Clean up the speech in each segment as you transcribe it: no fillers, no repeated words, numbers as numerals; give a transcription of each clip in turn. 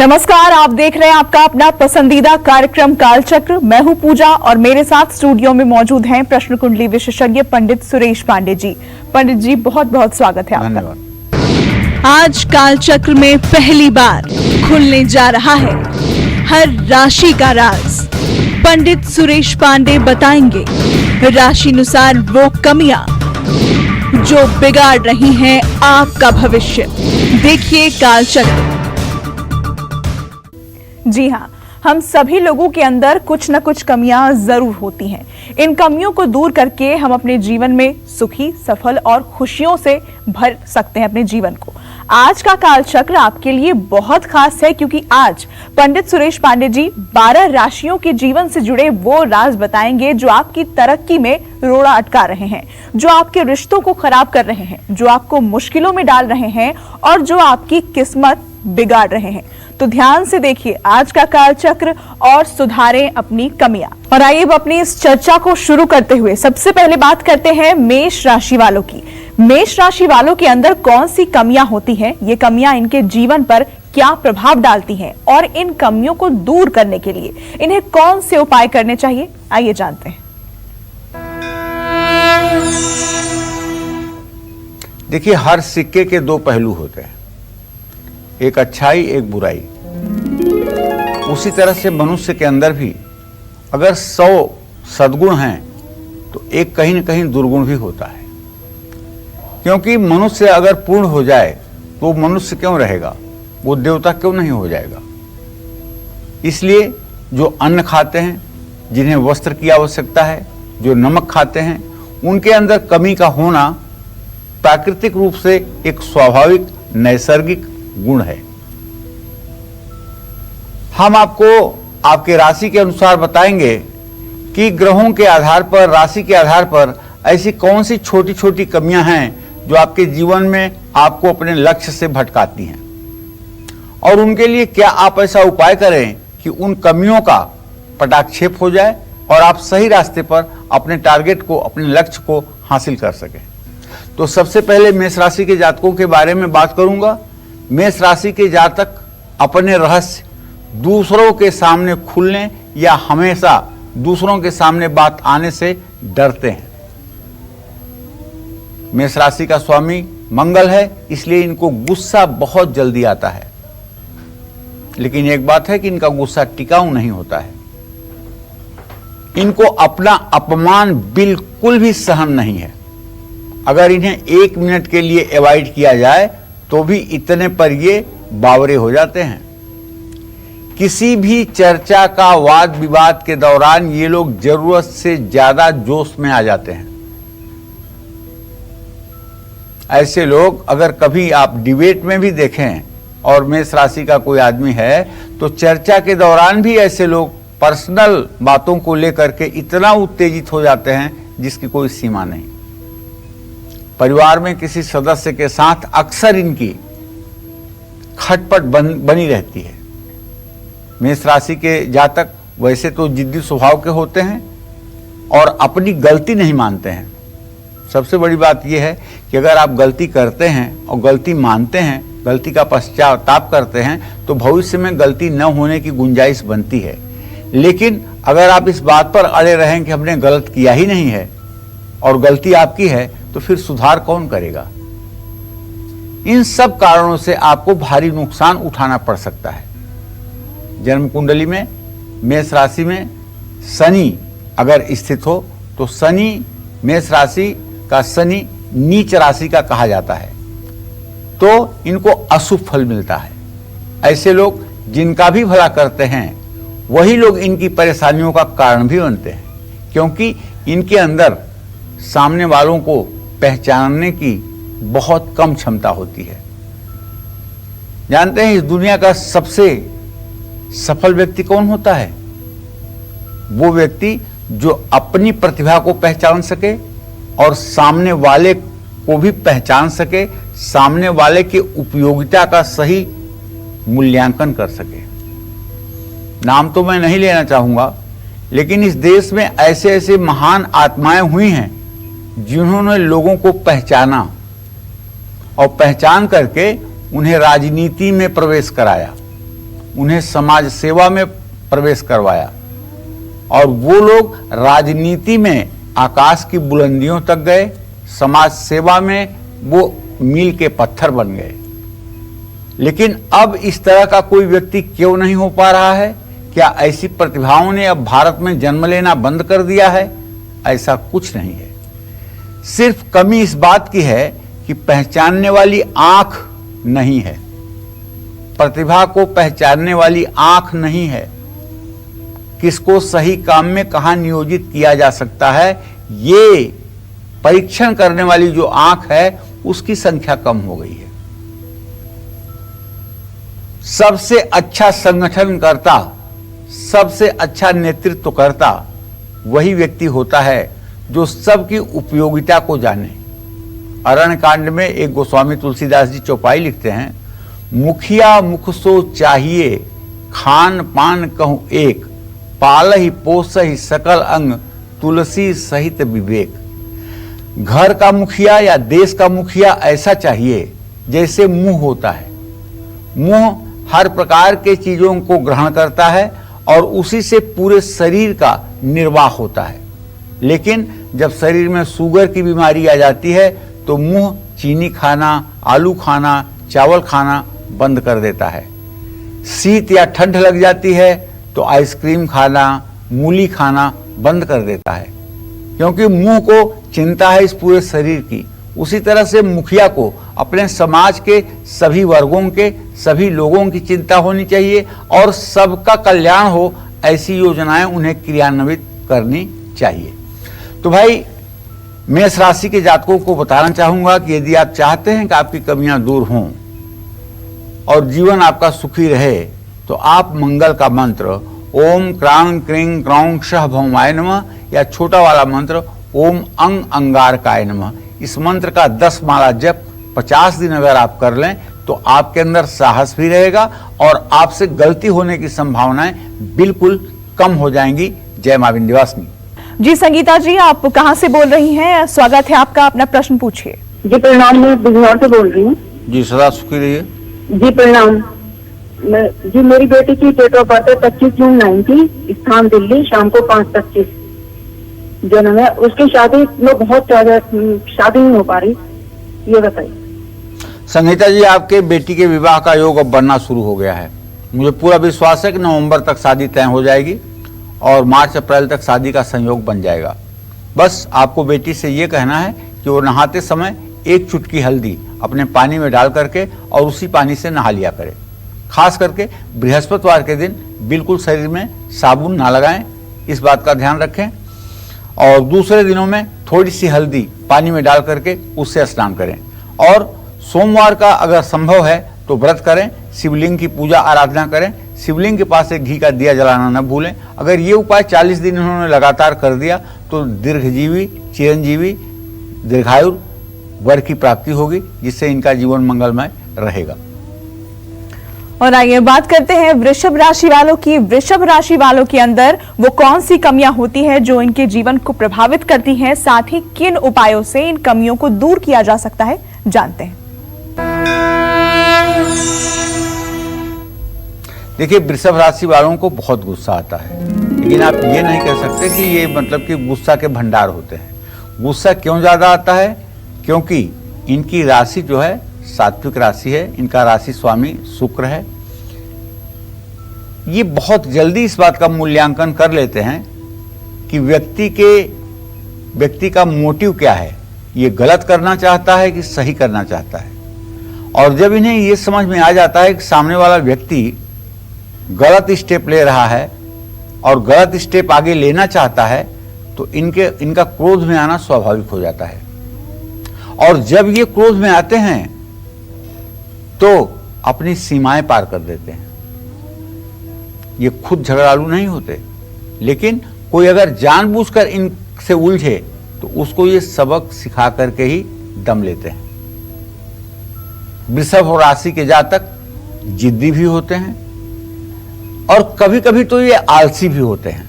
नमस्कार, आप देख रहे हैं आपका अपना पसंदीदा कार्यक्रम कालचक्र। मैं हूं पूजा और मेरे साथ स्टूडियो में मौजूद हैं प्रश्न कुंडली विशेषज्ञ पंडित सुरेश पांडे जी। पंडित जी, बहुत बहुत स्वागत है आपका। आज कालचक्र में पहली बार खुलने जा रहा है हर राशि का राज। पंडित सुरेश पांडे बताएंगे राशिनुसार वो कमियां जो बिगाड़ रही हैं आपका भविष्य। देखिए कालचक्र। जी हाँ, हम सभी लोगों के अंदर कुछ न कुछ कमियां जरूर होती हैं। इन कमियों को दूर करके हम अपने जीवन में सुखी, सफल और खुशियों से भर सकते हैं अपने जीवन को। आज का कालचक्र आपके लिए बहुत खास है क्योंकि आज पंडित सुरेश पांडे जी 12 राशियों के जीवन से जुड़े वो राज बताएंगे जो आपकी तरक्की में रोड़ा अटका रहे हैं, जो आपके रिश्तों को खराब कर रहे हैं, जो आपको मुश्किलों में डाल रहे हैं और जो आपकी किस्मत बिगाड़ रहे हैं। तो ध्यान से देखिए आज का कालचक्र और सुधारें अपनी कमियां। और आइए अब अपनी इस चर्चा को शुरू करते हुए सबसे पहले बात करते हैं मेष राशि वालों की। मेष राशि वालों के अंदर कौन सी कमियां होती हैं, ये कमियां इनके जीवन पर क्या प्रभाव डालती हैं और इन कमियों को दूर करने के लिए इन्हें कौन से उपाय करने चाहिए, आइए जानते हैं। देखिए, हर सिक्के के दो पहलू होते हैं, एक अच्छाई एक बुराई। उसी तरह से मनुष्य के अंदर भी अगर 100 सद्गुण हैं तो एक कहीं न कहीं दुर्गुण भी होता है। क्योंकि मनुष्य अगर पूर्ण हो जाए तो मनुष्य क्यों रहेगा, वो देवता क्यों नहीं हो जाएगा। इसलिए जो अन्न खाते हैं, जिन्हें वस्त्र की आवश्यकता है, जो नमक खाते हैं, उनके अंदर कमी का होना प्राकृतिक रूप से एक स्वाभाविक नैसर्गिक गुण है। हम आपको आपके राशि के अनुसार बताएंगे कि ग्रहों के आधार पर, राशि के आधार पर ऐसी कौन सी छोटी छोटी कमियां हैं जो आपके जीवन में आपको अपने लक्ष्य से भटकाती हैं, और उनके लिए क्या आप ऐसा उपाय करें कि उन कमियों का पटाक्षेप हो जाए और आप सही रास्ते पर अपने टारगेट को, अपने लक्ष्य को हासिल कर सकें। तो सबसे पहले मेष राशि के जातकों के बारे में बात करूंगा। मेष राशि के जातक अपने रहस्य दूसरों के सामने खुलने या हमेशा दूसरों के सामने बात आने से डरते हैं। मेष राशि का स्वामी मंगल है, इसलिए इनको गुस्सा बहुत जल्दी आता है। लेकिन एक बात है कि इनका गुस्सा टिकाऊ नहीं होता है। इनको अपना अपमान बिल्कुल भी सहन नहीं है। अगर इन्हें 1 मिनट के लिए अवॉइड किया जाए तो भी इतने पर ये बावरे हो जाते हैं। किसी भी चर्चा का वाद विवाद के दौरान ये लोग जरूरत से ज्यादा जोश में आ जाते हैं। ऐसे लोग अगर कभी आप डिबेट में भी देखें और मेष राशि का कोई आदमी है तो चर्चा के दौरान भी ऐसे लोग पर्सनल बातों को लेकर के इतना उत्तेजित हो जाते हैं जिसकी कोई सीमा नहीं। परिवार में किसी सदस्य के साथ अक्सर इनकी खटपट बनी रहती है। मेष राशि के जातक वैसे तो जिद्दी स्वभाव के होते हैं और अपनी गलती नहीं मानते हैं। सबसे बड़ी बात यह है कि अगर आप गलती करते हैं और गलती मानते हैं, गलती का पश्चाताप करते हैं, तो भविष्य में गलती न होने की गुंजाइश बनती है। लेकिन अगर आप इस बात पर अड़े रहें कि हमने गलत किया ही नहीं है और गलती आपकी है, तो फिर सुधार कौन करेगा। इन सब कारणों से आपको भारी नुकसान उठाना पड़ सकता है। जन्म कुंडली में मेष राशि में शनि अगर स्थित हो तो शनि, मेष राशि का शनि नीच राशि का कहा जाता है, तो इनको अशुभ फल मिलता है। ऐसे लोग जिनका भी भला करते हैं वही लोग इनकी परेशानियों का कारण भी बनते हैं, क्योंकि इनके अंदर सामने वालों को पहचानने की बहुत कम क्षमता होती है। जानते हैं इस दुनिया का सबसे सफल व्यक्ति कौन होता है? वो व्यक्ति जो अपनी प्रतिभा को पहचान सके और सामने वाले को भी पहचान सके, सामने वाले की उपयोगिता का सही मूल्यांकन कर सके। नाम तो मैं नहीं लेना चाहूंगा, लेकिन इस देश में ऐसे ऐसे महान आत्माएं हुई हैं जिन्होंने लोगों को पहचाना और पहचान करके उन्हें राजनीति में प्रवेश कराया उन्हें समाज सेवा में प्रवेश करवाया और वो लोग राजनीति में आकाश की बुलंदियों तक गए, समाज सेवा में वो मील के पत्थर बन गए। लेकिन अब इस तरह का कोई व्यक्ति क्यों नहीं हो पा रहा है? क्या ऐसी प्रतिभाओं ने अब भारत में जन्म लेना बंद कर दिया है? ऐसा कुछ नहीं है। सिर्फ कमी इस बात की है कि पहचानने वाली आंख नहीं है, प्रतिभा को पहचानने वाली आंख नहीं है। किसको सही काम में कहां नियोजित किया जा सकता है, ये परीक्षण करने वाली जो आंख है उसकी संख्या कम हो गई है। सबसे अच्छा संगठनकर्ता, सबसे अच्छा नेतृत्वकर्ता वही व्यक्ति होता है जो सबकी उपयोगिता को जाने। अरण्य कांड में एक गोस्वामी तुलसीदास जी चौपाई लिखते हैं, मुखिया मुख सो चाहिए, खान पान कहूं एक, पालहि पोसहि सकल अंग, तुलसी सहित विवेक। घर का मुखिया या देश का मुखिया ऐसा चाहिए जैसे मुंह होता है। मुंह हर प्रकार के चीजों को ग्रहण करता है और उसी से पूरे शरीर का निर्वाह होता है। लेकिन जब शरीर में शुगर की बीमारी आ जाती है तो मुंह चीनी खाना, आलू खाना, चावल खाना बंद कर देता है। शीत या ठंड लग जाती है तो आइसक्रीम खाना, मूली खाना बंद कर देता है, क्योंकि मुंह को चिंता है इस पूरे शरीर की। उसी तरह से मुखिया को अपने समाज के सभी वर्गों के सभी लोगों की चिंता होनी चाहिए और सबका कल्याण हो, ऐसी योजनाएं उन्हें क्रियान्वित करनी चाहिए। तो भाई, मेष राशि के जातकों को बताना चाहूंगा कि यदि आप चाहते हैं कि आपकी कमियां दूर हों और जीवन आपका सुखी रहे, तो आप मंगल का मंत्र ओम क्रांग क्रिंग क्रौंग शह भौमाय नमः या छोटा वाला मंत्र ओम अंग अंगारकाय नमः, इस मंत्र का 10 माला जप 50 दिन अगर आप कर लें तो आपके अंदर साहस भी रहेगा और आपसे गलती होने की संभावनाएं बिल्कुल कम हो जाएंगी। जय मां विंध्यवासिनी। जी संगीता जी, आप कहां से बोल रही हैं? स्वागत है आपका, अपना प्रश्न पूछिए। जी प्रणाम, मैं बिजनौर से बोल रही हूँ। जी सदा सुखी रहिए। जी प्रणाम। जी मेरी बेटी की डेट ऑफ बर्थ है 25 जून 90, स्थान दिल्ली, शाम को 5:25 जन्म है। उसकी शादी में बहुत ज्यादा शादी नहीं हो पा रही, ये बताइए। संगीता जी, आपके बेटी के विवाह का योग अब बनना शुरू हो गया है। मुझे पूरा विश्वास है कि नवंबर तक शादी तय हो जाएगी और मार्च अप्रैल तक शादी का संयोग बन जाएगा। बस आपको बेटी से ये कहना है कि वो नहाते समय 1 चुटकी हल्दी अपने पानी में डाल करके और उसी पानी से नहा लिया करे। खास करके बृहस्पतिवार के दिन बिल्कुल शरीर में साबुन ना लगाएं, इस बात का ध्यान रखें। और दूसरे दिनों में थोड़ी सी हल्दी पानी में डाल करके उससे स्नान करें। और सोमवार का अगर संभव है तो व्रत करें, शिवलिंग की पूजा आराधना करें, शिवलिंग के पास एक घी का दिया जलाना न भूलें। अगर ये उपाय 40 दिन उन्होंने लगातार कर दिया तो दीर्घजीवी, चिरंजीवी, दीर्घायु वर की प्राप्ति होगी, जिससे इनका जीवन मंगलमय रहेगा। और आइए बात करते हैं वृषभ राशि वालों की। वृषभ राशि वालों के अंदर वो कौन सी कमियां होती हैं जो इनके जीवन को प्रभावित करती हैं, साथ ही किन उपायों से इन कमियों को दूर किया जा सकता है, जानते हैं। देखिए, वृषभ राशि वालों को बहुत गुस्सा आता है, लेकिन आप ये नहीं कह सकते कि ये मतलब कि गुस्सा के भंडार होते हैं। गुस्सा क्यों ज्यादा आता है? क्योंकि इनकी राशि जो है सात्विक राशि है, इनका राशि स्वामी शुक्र है। ये बहुत जल्दी इस बात का मूल्यांकन कर लेते हैं कि व्यक्ति का मोटिव क्या है, ये गलत करना चाहता है कि सही करना चाहता है। और जब इन्हें ये समझ में आ जाता है कि सामने वाला व्यक्ति गलत स्टेप ले रहा है और गलत स्टेप आगे लेना चाहता है, तो इनका क्रोध में आना स्वाभाविक हो जाता है। और जब ये क्रोध में आते हैं तो अपनी सीमाएं पार कर देते हैं। ये खुद झगड़ालू नहीं होते, लेकिन कोई अगर जानबूझकर इनसे उलझे तो उसको ये सबक सिखा करके ही दम लेते हैं। वृषभ राशि के जातक जिद्दी भी होते हैं और कभी कभी तो ये आलसी भी होते हैं।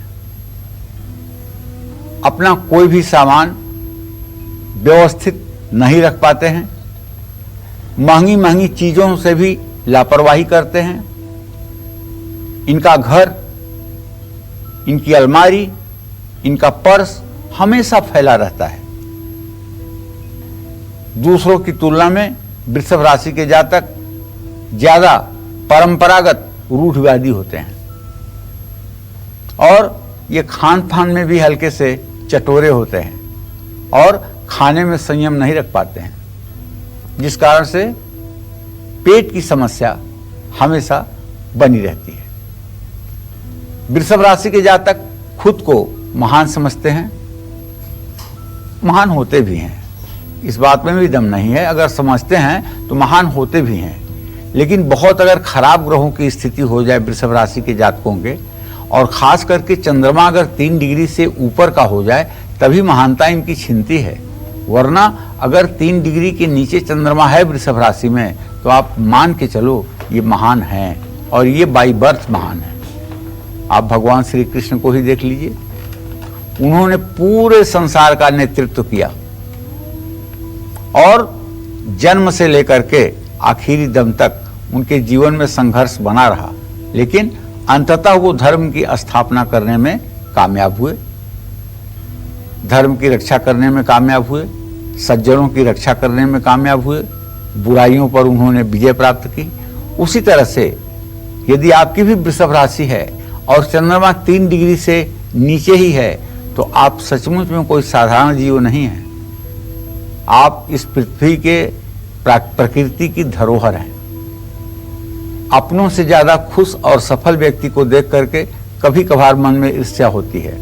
अपना कोई भी सामान व्यवस्थित नहीं रख पाते हैं, महंगी महंगी चीजों से भी लापरवाही करते हैं, इनका घर, इनकी अलमारी, इनका पर्स हमेशा फैला रहता है। दूसरों की तुलना में वृषभ राशि के जातक ज्यादा परंपरागत रूढ़िवादी होते हैं और ये खान पान में भी हल्के से चटोरे होते हैं और खाने में संयम नहीं रख पाते हैं, जिस कारण से पेट की समस्या हमेशा बनी रहती है। वृषभ राशि के जातक खुद को महान समझते हैं, महान होते भी हैं, इस बात में भी दम नहीं है। अगर समझते हैं तो महान होते भी हैं, लेकिन बहुत अगर खराब ग्रहों की स्थिति हो जाए वृषभ राशि के जातकों के, और खास करके चंद्रमा अगर 3 डिग्री से ऊपर का हो जाए तभी महानता इनकी छिनती है। वरना अगर 3 डिग्री के नीचे चंद्रमा है वृषभ राशि में तो आप मान के चलो ये महान हैं, और ये बाई बर्थ महान है। आप भगवान श्री कृष्ण को ही देख लीजिए, उन्होंने पूरे संसार का नेतृत्व किया और जन्म से लेकर के आखिरी दम तक उनके जीवन में संघर्ष बना रहा, लेकिन अंततः वो धर्म की स्थापना करने में कामयाब हुए, धर्म की रक्षा करने में कामयाब हुए, सज्जनों की रक्षा करने में कामयाब हुए, बुराइयों पर उन्होंने विजय प्राप्त की। उसी तरह से यदि आपकी भी वृषभ राशि है और चंद्रमा 3 डिग्री से नीचे ही है तो आप सचमुच में कोई साधारण जीव नहीं है। आप इस पृथ्वी के प्रकृति की धरोहर हैं। अपनों से ज्यादा खुश और सफल व्यक्ति को देख करके कभी कभार मन में ईर्ष्या होती है।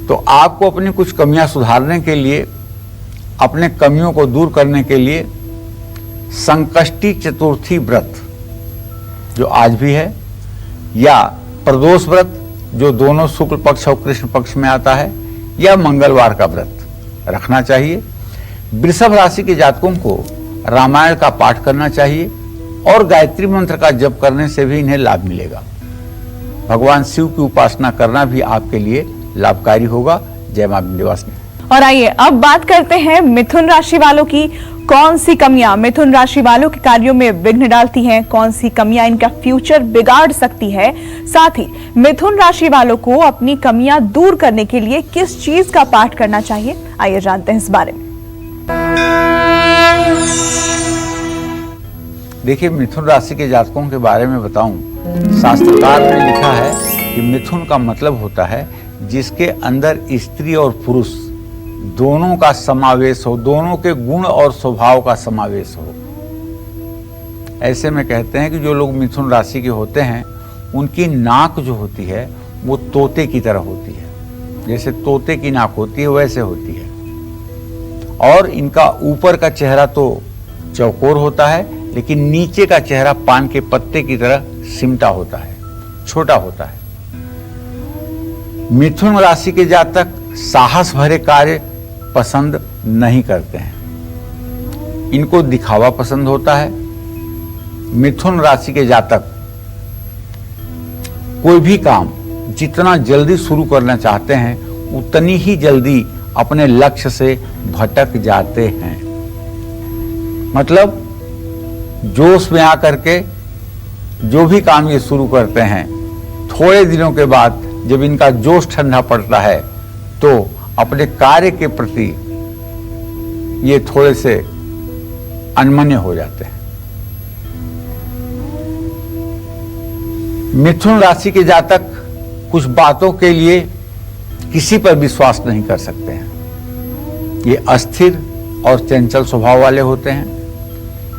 तो आपको अपनी कुछ कमियां सुधारने के लिए, अपने कमियों को दूर करने के लिए संकष्टी चतुर्थी व्रत जो आज भी है, या प्रदोष व्रत जो दोनों शुक्ल पक्ष और कृष्ण पक्ष में आता है, या मंगलवार का व्रत रखना चाहिए। वृषभ राशि के जातकों को रामायण का पाठ करना चाहिए और गायत्री मंत्र का जप करने से भी इन्हें लाभ मिलेगा। भगवान शिव की उपासना करना भी आपके लिए लाभकारी होगा। जय मां विंध्यवासिनी। और आइए अब बात करते हैं मिथुन राशि वालों की। कौन सी कमियां मिथुन राशि वालों के कार्यों में विघ्न डालती हैं, कौन सी कमियां इनका फ्यूचर बिगाड़ सकती है, साथ ही मिथुन राशि वालों को अपनी कमियां दूर करने के लिए किस चीज का पाठ करना चाहिए, आइए जानते हैं इस बारे में। देखिए, मिथुन राशि के जातकों के बारे में बताऊं, शास्त्रकार ने लिखा है कि मिथुन का मतलब होता है जिसके अंदर स्त्री और पुरुष दोनों का समावेश हो, दोनों के गुण और स्वभाव का समावेश हो। ऐसे में कहते हैं कि जो लोग मिथुन राशि के होते हैं उनकी नाक जो होती है वो तोते की तरह होती है, जैसे तोते की नाक होती है वैसे होती है। और इनका ऊपर का चेहरा तो चौकोर होता है, लेकिन नीचे का चेहरा पान के पत्ते की तरह सिमटा होता है, छोटा होता है। मिथुन राशि के जातक साहस भरे कार्य पसंद नहीं करते हैं, इनको दिखावा पसंद होता है। मिथुन राशि के जातक कोई भी काम जितना जल्दी शुरू करना चाहते हैं उतनी ही जल्दी अपने लक्ष्य से भटक जाते हैं। मतलब जोश में आकर के जो भी काम ये शुरू करते हैं, थोड़े दिनों के बाद जब इनका जोश ठंडा पड़ता है तो अपने कार्य के प्रति ये थोड़े से अनमने हो जाते हैं। मिथुन राशि के जातक कुछ बातों के लिए किसी पर विश्वास नहीं कर सकते हैं। ये अस्थिर और चंचल स्वभाव वाले होते हैं।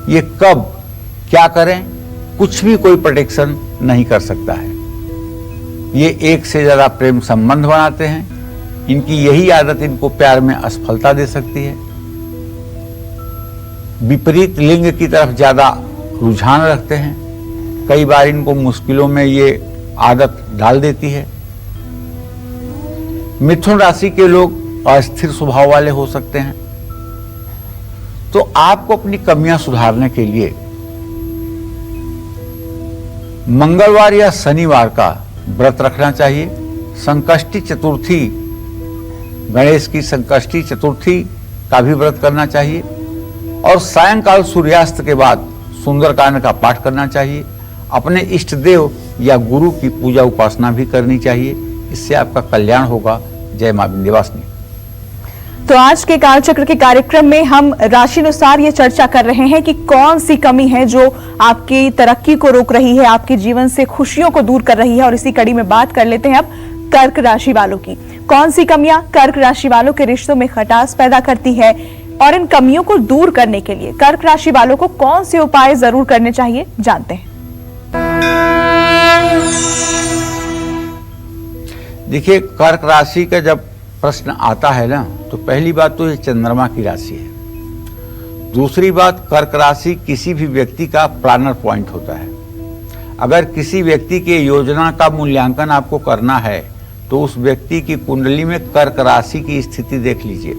ये कब क्या करें कुछ भी कोई प्रेडिक्शन नहीं कर सकता है। ये एक से ज्यादा प्रेम संबंध बनाते हैं। इनकी यही आदत इनको प्यार में असफलता दे सकती है। विपरीत लिंग की तरफ ज्यादा रुझान रखते हैं। कई बार इनको मुश्किलों में ये आदत डाल देती है। मिथुन राशि के लोग अस्थिर स्वभाव वाले हो सकते हैं। तो आपको अपनी कमियां सुधारने के लिए मंगलवार या शनिवार का व्रत रखना चाहिए। संकष्टी चतुर्थी, गणेश की संकष्टी चतुर्थी का भी व्रत करना चाहिए और सायंकाल सूर्यास्त के बाद सुंदरकांड का पाठ करना चाहिए। अपने इष्ट देव या गुरु की पूजा उपासना भी करनी चाहिए। इससे आपका कल्याण होगा। जय मां विंध्यवासिनी। तो आज के कालचक्र के कार्यक्रम में हम राशि अनुसार ये चर्चा कर रहे हैं कि कौन सी कमी है जो आपकी तरक्की को रोक रही है, आपके जीवन से खुशियों को दूर कर रही है। और इसी कड़ी में बात कर लेते हैं अब कर्क राशि वालों की। कौन सी कमियां कर्क राशि वालों के रिश्तों में खटास पैदा करती है और इन कमियों को दूर करने के लिए कर्क राशि वालों को कौन से उपाय जरूर करने चाहिए, जानते हैं। देखिए, कर्क राशि का जब प्रश्न आता है ना, तो पहली बात तो ये चंद्रमा की राशि है। दूसरी बात, कर्क राशि किसी भी व्यक्ति का प्लानर पॉइंट होता है। अगर किसी व्यक्ति के योजना का मूल्यांकन आपको करना है तो उस व्यक्ति की कुंडली में कर्क राशि की स्थिति देख लीजिए।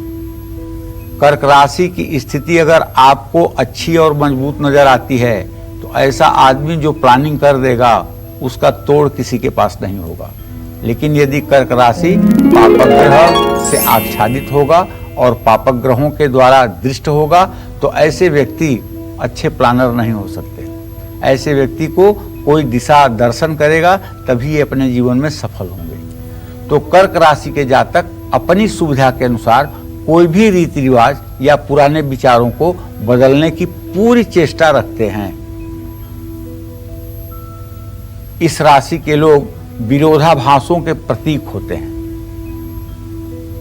कर्क राशि की स्थिति अगर आपको अच्छी और मजबूत नजर आती है तो ऐसा आदमी जो प्लानिंग कर देगा उसका तोड़ किसी के पास नहीं होगा। लेकिन यदि कर्क राशि पापक ग्रह से आच्छादित होगा और पापक ग्रहों के द्वारा दृष्ट होगा तो ऐसे व्यक्ति अच्छे प्लानर नहीं हो सकते। ऐसे व्यक्ति को कोई दिशा दर्शन करेगा तभी ये अपने जीवन में सफल होंगे। तो कर्क राशि के जातक अपनी सुविधा के अनुसार कोई भी रीति रिवाज या पुराने विचारों को बदलने की पूरी चेष्टा रखते हैं। इस राशि के लोग विरोधाभासों के प्रतीक होते हैं।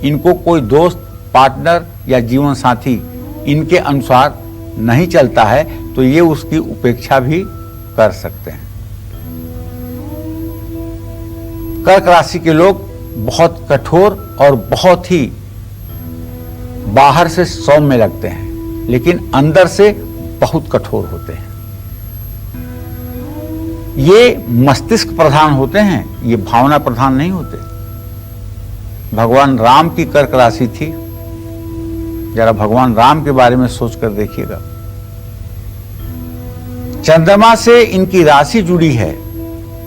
इनको कोई दोस्त, पार्टनर या जीवन साथी इनके अनुसार नहीं चलता है तो ये उसकी उपेक्षा भी कर सकते हैं। कर्क राशि के लोग बहुत कठोर और बहुत ही बाहर से सौम्य लगते हैं, लेकिन अंदर से बहुत कठोर होते हैं। ये मस्तिष्क प्रधान होते हैं, ये भावना प्रधान नहीं होते। भगवान राम की कर्क राशि थी। जरा भगवान राम के बारे में सोचकर देखिएगा। चंद्रमा से इनकी राशि जुड़ी है,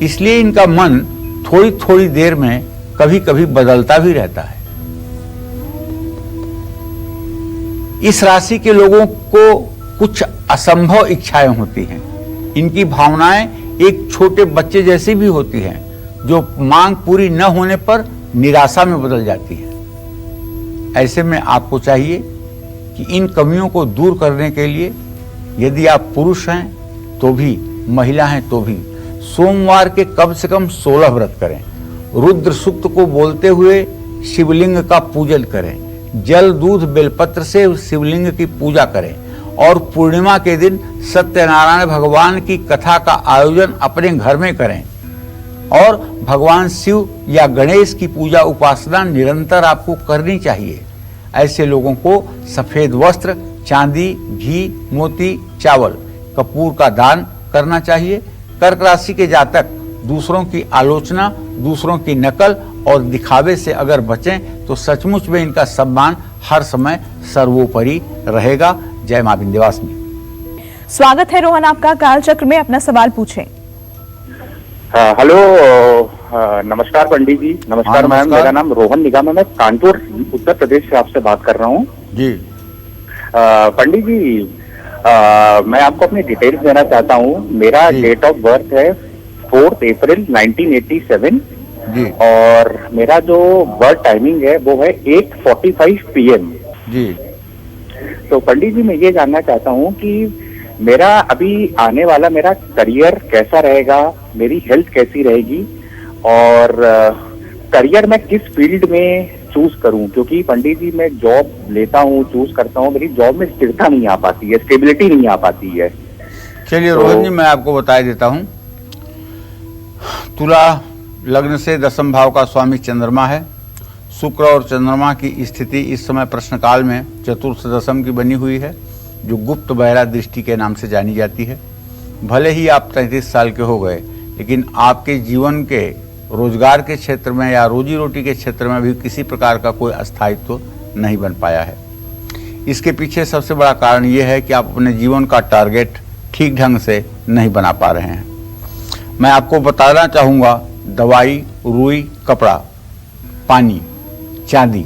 इसलिए इनका मन थोड़ी थोड़ी देर में कभी कभी बदलता भी रहता है। इस राशि के लोगों को कुछ असंभव इच्छाएं होती हैं। इनकी भावनाएं एक छोटे बच्चे जैसी भी होती हैं, जो मांग पूरी न होने पर निराशा में बदल जाती है। ऐसे में आपको चाहिए कि इन कमियों को दूर करने के लिए, यदि आप पुरुष हैं तो भी, महिला हैं तो भी, सोमवार के कम से कम 16 व्रत करें। रुद्र सूक्त को बोलते हुए शिवलिंग का पूजन करें। जल, दूध, बेलपत्र से शिवलिंग की पूजा करें और पूर्णिमा के दिन सत्यनारायण भगवान की कथा का आयोजन अपने घर में करें। और भगवान शिव या गणेश की पूजा उपासना निरंतर आपको करनी चाहिए। ऐसे लोगों को सफेद वस्त्र, चांदी, घी, मोती, चावल, कपूर का दान करना चाहिए। कर्क राशि के जातक दूसरों की आलोचना, दूसरों की नकल और दिखावे से अगर बचें तो सचमुच में इनका सम्मान हर समय सर्वोपरि रहेगा। जय मां विंध्यवासिनी। स्वागत है रोहन आपका कालचक्र में, अपना सवाल पूछें। हेलो, नमस्कार पंडित जी। नमस्कार मैम, मेरा नाम रोहन निगम है। मैं कानपुर उत्तर प्रदेश से आपसे बात कर रहा हूँ जी। पंडित जी, मैं आपको अपनी डिटेल्स देना चाहता हूँ। मेरा डेट ऑफ बर्थ है 4 अप्रैल 1987 जी। और मेरा जो बर्थ टाइमिंग है वो है 8:45 PM जी। तो पंडित जी, मैं ये जानना चाहता हूँ कि मेरा अभी आने वाला मेरा करियर कैसा रहेगा, मेरी हेल्थ कैसी रहेगी और करियर मैं किस फील्ड में चूज करूं, क्योंकि पंडित जी मैं जॉब लेता हूं, चूज करता हूं, मेरी जॉब में स्थिरता नहीं आ पाती है, स्टेबिलिटी नहीं आ पाती है। चलिए रोहन जी, मैं आपको बता देता हूं। तुला लग्न से दशम भाव का स्वामी चंद्रमा है। शुक्र और चंद्रमा की स्थिति इस समय प्रश्नकाल में चतुर्थ दशम की बनी हुई है, जो गुप्त बहरा दृष्टि के नाम से जानी जाती है। भले ही आप 33 साल के हो गए, लेकिन आपके जीवन के रोजगार के क्षेत्र में या रोजी रोटी के क्षेत्र में भी किसी प्रकार का कोई स्थायित्व नहीं बन पाया है। इसके पीछे सबसे बड़ा कारण ये है कि आप अपने जीवन का टारगेट ठीक ढंग से नहीं बना पा रहे हैं। मैं आपको बताना चाहूँगा, दवाई, रुई, कपड़ा, पानी, चांदी,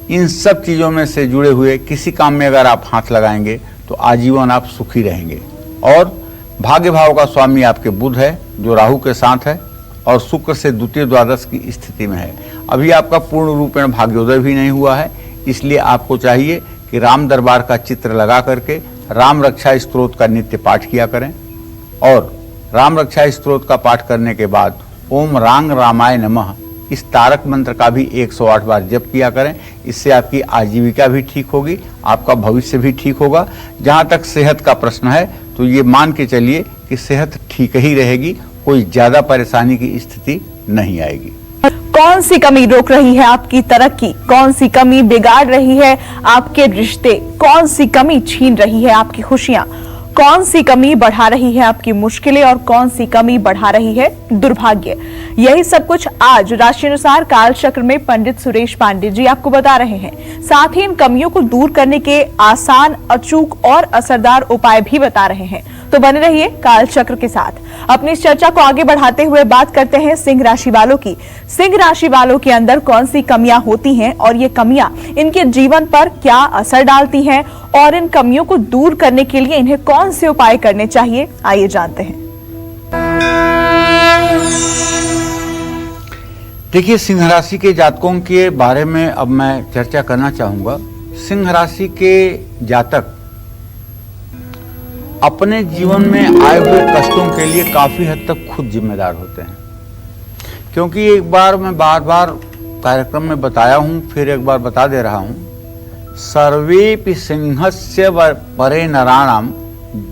इन सब चीज़ों में से जुड़े हुए किसी काम में अगर आप हाथ लगाएंगे तो आजीवन आप सुखी रहेंगे। और भाग्य भाव का स्वामी आपके बुध है जो राहु के साथ है और शुक्र से द्वितीय द्वादश की स्थिति में है। अभी आपका पूर्ण रूपेण भाग्योदय भी नहीं हुआ है, इसलिए आपको चाहिए कि राम दरबार का चित्र लगा करके राम रक्षा स्तोत्र का नित्य पाठ किया करें और राम रक्षा स्तोत्र का पाठ करने के बाद ओम रांग रामाय नमः इस तारक मंत्र का भी 108 बार जप किया करें। इससे आपकी आजीविका भी ठीक होगी, आपका भविष्य भी ठीक होगा। जहाँ तक सेहत का प्रश्न है तो ये मान के चलिए कि सेहत ठीक ही रहेगी, कोई ज्यादा परेशानी की स्थिति नहीं आएगी। कौन सी कमी रोक रही है आपकी तरक्की, कौन सी कमी बिगाड़ रही है आपके रिश्ते, कौन सी कमी छीन रही है आपकी खुशियां, कौन सी कमी बढ़ा रही है आपकी मुश्किलें और कौन सी कमी बढ़ा रही है दुर्भाग्य, यही सब कुछ आज राशि अनुसार काल चक्र में पंडित सुरेश पांडे जी आपको बता रहे हैं। साथ ही इन कमियों को दूर करने के आसान, अचूक और असरदार उपाय भी बता रहे हैं। तो बने रहिए काल चक्र के साथ। अपनी इस चर्चा को आगे बढ़ाते हुए बात करते हैं सिंह राशि वालों की। सिंह राशि वालों के अंदर कौन सी कमियां होती हैं और ये कमियां इनके जीवन पर क्या असर डालती हैं और इन कमियों को दूर करने के लिए इन्हें कौन से उपाय करने चाहिए, आइए जानते हैं। देखिए, सिंह राशि के जातकों के बारे में अब मैं चर्चा करना चाहूंगा। सिंह राशि के जातक अपने जीवन में आए हुए कष्टों के लिए काफी हद तक खुद जिम्मेदार होते हैं, क्योंकि एक बार मैं बार बार कार्यक्रम में बताया हूं, फिर एक बार बता दे रहा हूं। सर्वेपि सिंहस्य परे नराणाम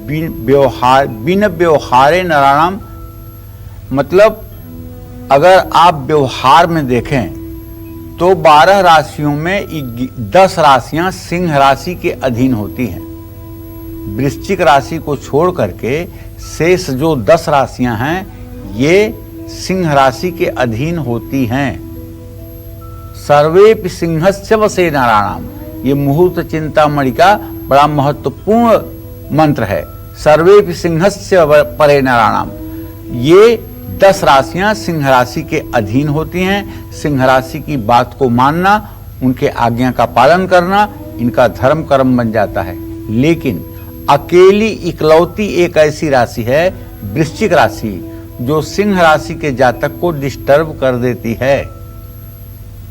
बिन व्यवहारे नराणाम, मतलब अगर आप व्यवहार में देखें तो 12 राशियों में 10 राशियां सिंह राशि के अधीन होती हैं। वृश्चिक राशि को छोड़ करके शेष जो 10 राशियां हैं ये सिंह राशि के अधीन होती हैं। सर्वेपि सिंहस्य वसे नराणाम, ये मुहूर्त चिंतामणि का बड़ा महत्वपूर्ण मंत्र है। सर्वेपि सिंहस्य परे नराणाम, ये 10 राशियां सिंह राशि के अधीन होती हैं। सिंह राशि की बात को मानना, उनके आज्ञा का पालन करना इनका धर्म कर्म बन जाता है। लेकिन अकेली इकलौती एक ऐसी राशि है वृश्चिक राशि जो सिंह राशि के जातक को डिस्टर्ब कर देती है।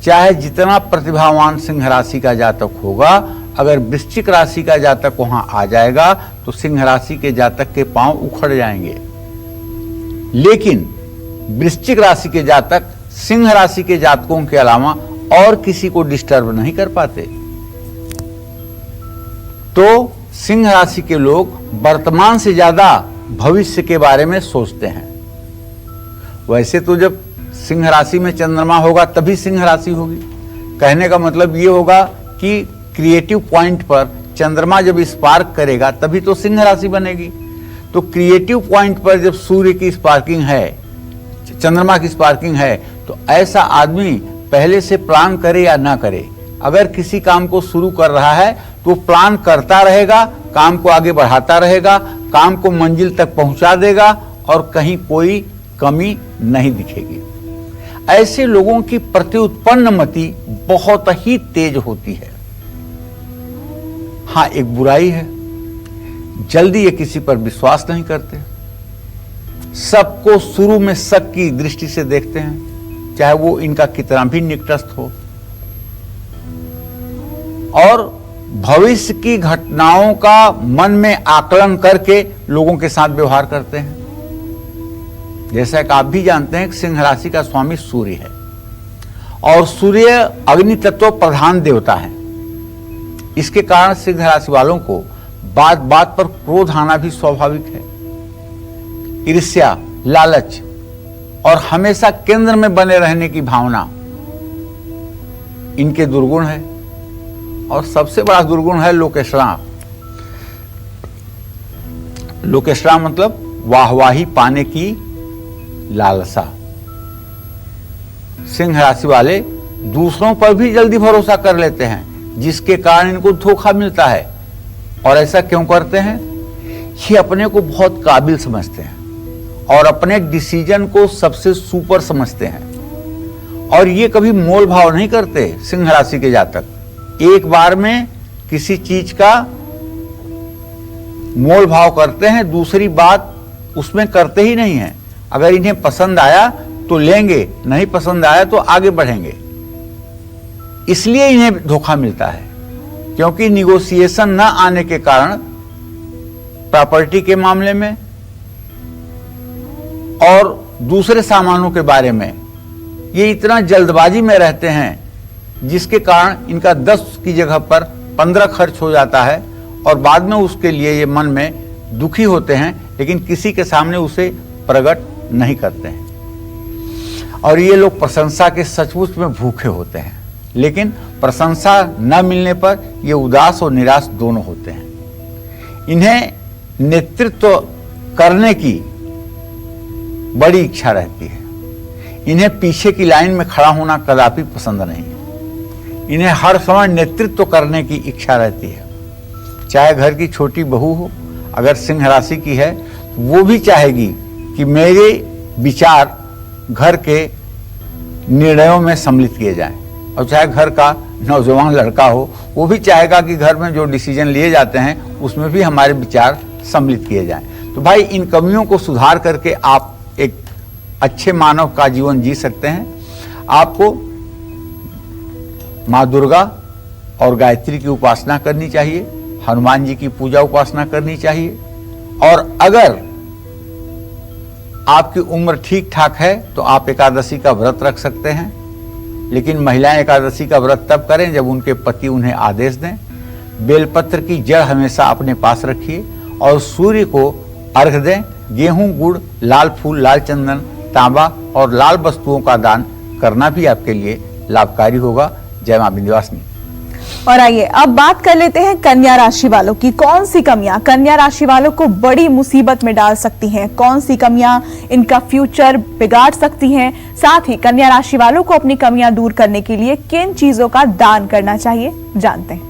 चाहे जितना प्रतिभावान सिंह राशि का जातक होगा, अगर वृश्चिक राशि का जातक वहां आ जाएगा तो सिंह राशि के जातक के पांव उखड़ जाएंगे। लेकिन वृश्चिक राशि के जातक सिंह राशि के जातकों के अलावा और किसी को डिस्टर्ब नहीं कर पाते। तो सिंह राशि के लोग वर्तमान से ज्यादा भविष्य के बारे में सोचते हैं। वैसे तो जब सिंह राशि में चंद्रमा होगा तभी सिंह राशि होगी। कहने का मतलब ये होगा कि क्रिएटिव पॉइंट पर चंद्रमा जब स्पार्क करेगा तभी तो सिंह राशि बनेगी। तो क्रिएटिव पॉइंट पर जब सूर्य की स्पार्किंग है, चंद्रमा की स्पार्किंग है, तो ऐसा आदमी पहले से प्लान करे या ना करे, अगर किसी काम को शुरू कर रहा है तो प्लान करता रहेगा, काम को आगे बढ़ाता रहेगा, काम को मंजिल तक पहुंचा देगा और कहीं कोई कमी नहीं दिखेगी। ऐसे लोगों की प्रत्युत्पन्न मति बहुत ही तेज होती है। हाँ, एक बुराई है, जल्दी ये किसी पर विश्वास नहीं करते, सबको शुरू में शक की दृष्टि से देखते हैं, चाहे वो इनका कितना भी निकटस्थ हो, और भविष्य की घटनाओं का मन में आकलन करके लोगों के साथ व्यवहार करते हैं। जैसा कि आप भी जानते हैं कि सिंह राशि का स्वामी सूर्य है और सूर्य अग्नि तत्व प्रधान देवता है। इसके कारण सिंह राशि वालों को बात बात पर क्रोध आना भी स्वाभाविक है। ईर्ष्या, लालच और हमेशा केंद्र में बने रहने की भावना इनके दुर्गुण है। और सबसे बड़ा दुर्गुण है लोकेशरा। लोकेशरा मतलब वाहवाही पाने की लालसा। सिंह राशि वाले दूसरों पर भी जल्दी भरोसा कर लेते हैं, जिसके कारण इनको धोखा मिलता है। और ऐसा क्यों करते हैं? ये अपने को बहुत काबिल समझते हैं और अपने डिसीजन को सबसे सुपर समझते हैं और ये कभी मोल भाव नहीं करते। सिंह राशि के जातक एक बार में किसी चीज का मोल भाव करते हैं, दूसरी बात उसमें करते ही नहीं हैं। अगर इन्हें पसंद आया तो लेंगे, नहीं पसंद आया तो आगे बढ़ेंगे। इसलिए इन्हें धोखा मिलता है, क्योंकि निगोशिएशन न आने के कारण प्रॉपर्टी के मामले में और दूसरे सामानों के बारे में ये इतना जल्दबाजी में रहते हैं, जिसके कारण इनका 10 की जगह पर 15 खर्च हो जाता है और बाद में उसके लिए ये मन में दुखी होते हैं, लेकिन किसी के सामने उसे प्रकट नहीं करते हैं। और ये लोग प्रशंसा के सचमुच में भूखे होते हैं, लेकिन प्रशंसा न मिलने पर ये उदास और निराश दोनों होते हैं। इन्हें नेतृत्व करने की बड़ी इच्छा रहती है। इन्हें पीछे की लाइन में खड़ा होना कदापि पसंद नहीं है। इन्हें हर समय नेतृत्व करने की इच्छा रहती है। चाहे घर की छोटी बहू हो, अगर सिंह राशि की है तो वो भी चाहेगी कि मेरे विचार घर के निर्णयों में सम्मिलित किए जाएं। और चाहे घर का नौजवान लड़का हो, वो भी चाहेगा कि घर में जो डिसीजन लिए जाते हैं उसमें भी हमारे विचार सम्मिलित किए जाएं। तो भाई, इन कमियों को सुधार करके आप एक अच्छे मानव का जीवन जी सकते हैं। आपको माँ दुर्गा और गायत्री की उपासना करनी चाहिए, हनुमान जी की पूजा उपासना करनी चाहिए। और अगर आपकी उम्र ठीक ठाक है तो आप एकादशी का व्रत रख सकते हैं, लेकिन महिलाएं एकादशी का व्रत तब करें जब उनके पति उन्हें आदेश दें। बेलपत्र की जड़ हमेशा अपने पास रखिए और सूर्य को अर्घ दें। गेहूं, गुड़, लाल फूल, लाल चंदन, तांबा और लाल वस्तुओं का दान करना भी आपके लिए लाभकारी होगा। जय मां विंध्यवासिनी। और आइए अब बात कर लेते हैं कन्या राशि वालों की। कौन सी कमियां कन्या राशि वालों को बड़ी मुसीबत में डाल सकती हैं, कौन सी कमियां इनका फ्यूचर बिगाड़ सकती हैं, साथ ही कन्या राशि वालों को अपनी कमियां दूर करने के लिए किन चीजों का दान करना चाहिए, जानते हैं।